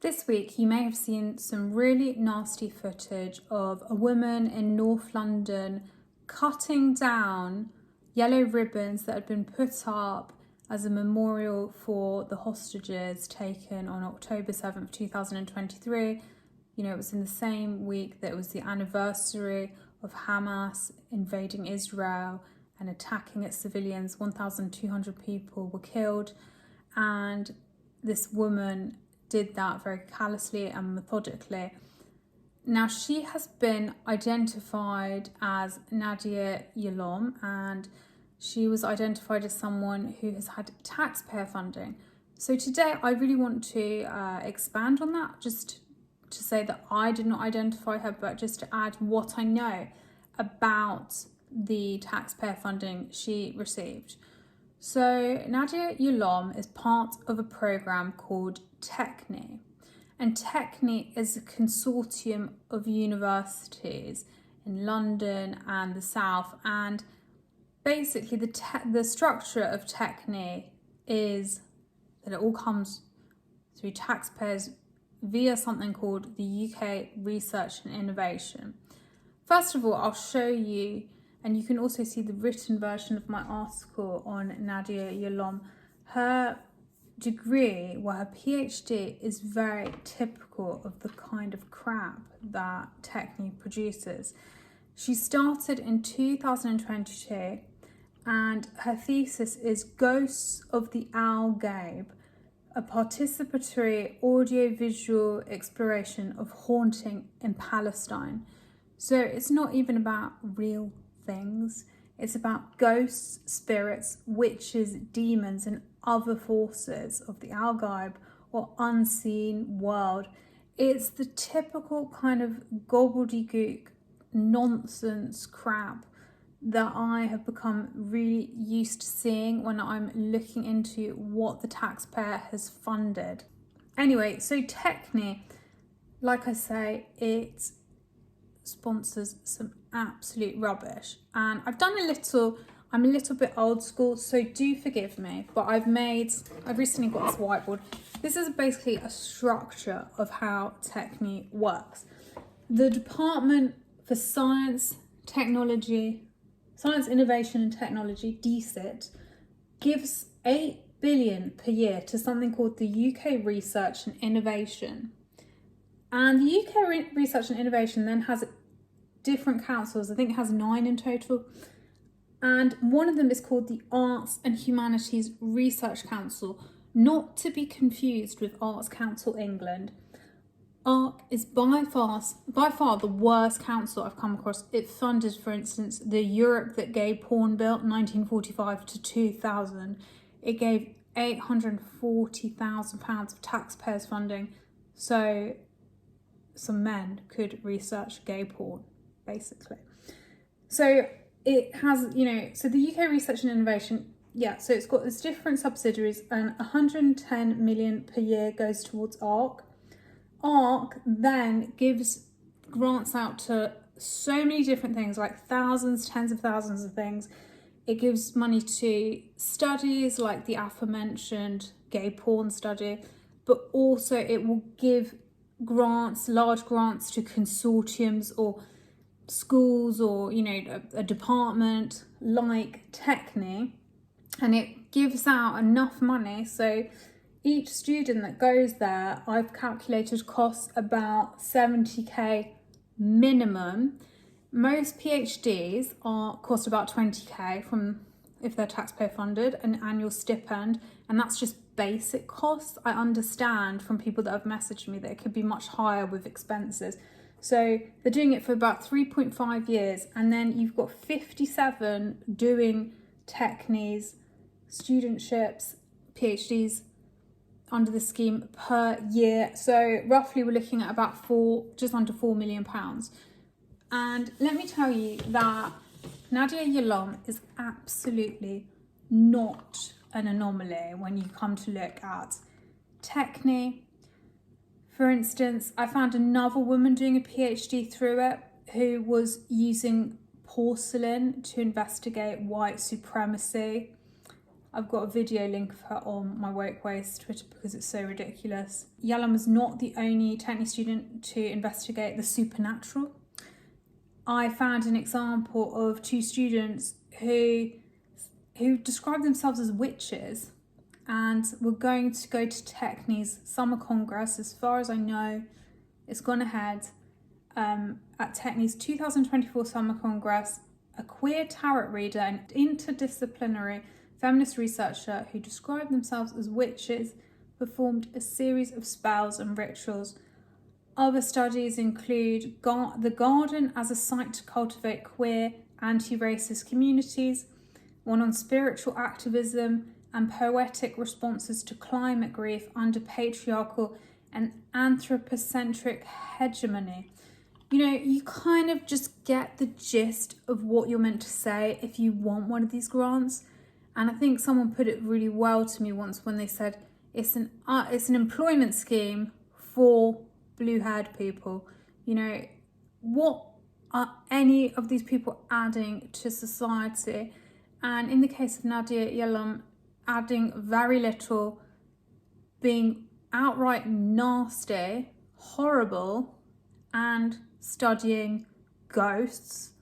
This week, you may have seen some really nasty footage of a woman in North London cutting down yellow ribbons that had been put up as a memorial for the hostages taken on October 7th, 2023. You know, it was in the same week that it was the anniversary of Hamas invading Israel and attacking its civilians. 1,200 people were killed, and this woman did that very callously and methodically. Now, she has been identified as Nadia Yahlom, and she was identified as someone who has had taxpayer funding. So today I really want to expand on that, just to say that I did not identify her, but just to add what I know about the taxpayer funding she received. So Nadia Yahlom is part of a program called TECHNI, and TECHNI is a consortium of universities in London and the South, and basically the structure of TECHNI is that it all comes through taxpayers via something called the UK Research and Innovation. First of all, I'll show you, and you can also see the written version of my article on Nadia Yahlom. Her degree, well, her PhD, is very typical of the kind of crap that TECHNI produces. She started in 2022, and her thesis is Ghosts of the Al-Ghaib, a participatory audiovisual exploration of haunting in Palestine. So it's not even about real things. It's about ghosts, spirits, witches, demons, and other forces of the Al-Ghaib or unseen world. It's the typical kind of gobbledygook nonsense crap that I have become really used to seeing when I'm looking into what the taxpayer has funded. Anyway, so TECHNI, like I say, it sponsors some absolute rubbish, and I'm a little bit old school, so do forgive me, but I've recently got this whiteboard. This is basically a structure of how TECHNI works. The Department for Science, Innovation and Technology, DSIT, gives 8 billion per year to something called the UK Research and Innovation. And the UK Research and Innovation then has different councils. I think it has 9 in total. And one of them is called the Arts and Humanities Research Council, not to be confused with Arts Council England. ARC is by far the worst council I've come across. It funded, for instance, the Europe That Gay Porn Bill 1945 to 2000. It gave £840,000 of taxpayers' funding so some men could research gay porn, basically. So it has, so the UK Research and Innovation, so it's got its different subsidiaries, and 110 million per year goes towards ARC. ARC then gives grants out to so many different things, like thousands, tens of thousands of things. It gives money to studies like the aforementioned gay porn study, but also it will give grants, large grants, to consortiums or schools or, a department like TECHNI, and it gives out enough money so each student that goes there, I've calculated, costs about 70k minimum. Most PhDs cost about 20k from, if they're taxpayer funded, an annual stipend, and that's just basic costs. I understand from people that have messaged me that it could be much higher with expenses. So they're doing it for about 3.5 years, and then you've got 57 doing TECHNIs, studentships, PhDs under the scheme per year. So roughly we're looking at about just under £4 million. And let me tell you that Nadia Yahlom is absolutely not an anomaly when you come to look at TECHNI. For instance, I found another woman doing a PhD through it who was using porcelain to investigate white supremacy. I've got a video link of her on my Woke Waste Twitter because it's so ridiculous. Yahlom was not the only Technique student to investigate the supernatural. I found an example of two students who described themselves as witches and were going to go to Technique's summer congress. As far as I know, it's gone ahead. At Technique's 2024 summer congress, a queer tarot reader and interdisciplinary feminist researcher who described themselves as witches performed a series of spells and rituals. Other studies include the garden as a site to cultivate queer anti-racist communities, one on spiritual activism and poetic responses to climate grief under patriarchal and anthropocentric hegemony. You know, you kind of just get the gist of what you're meant to say if you want one of these grants. And I think someone put it really well to me once when they said it's an employment scheme for blue-haired people. You know, what are any of these people adding to society? And in the case of Nadia, Yahlom, adding very little, being outright nasty, horrible, and studying ghosts.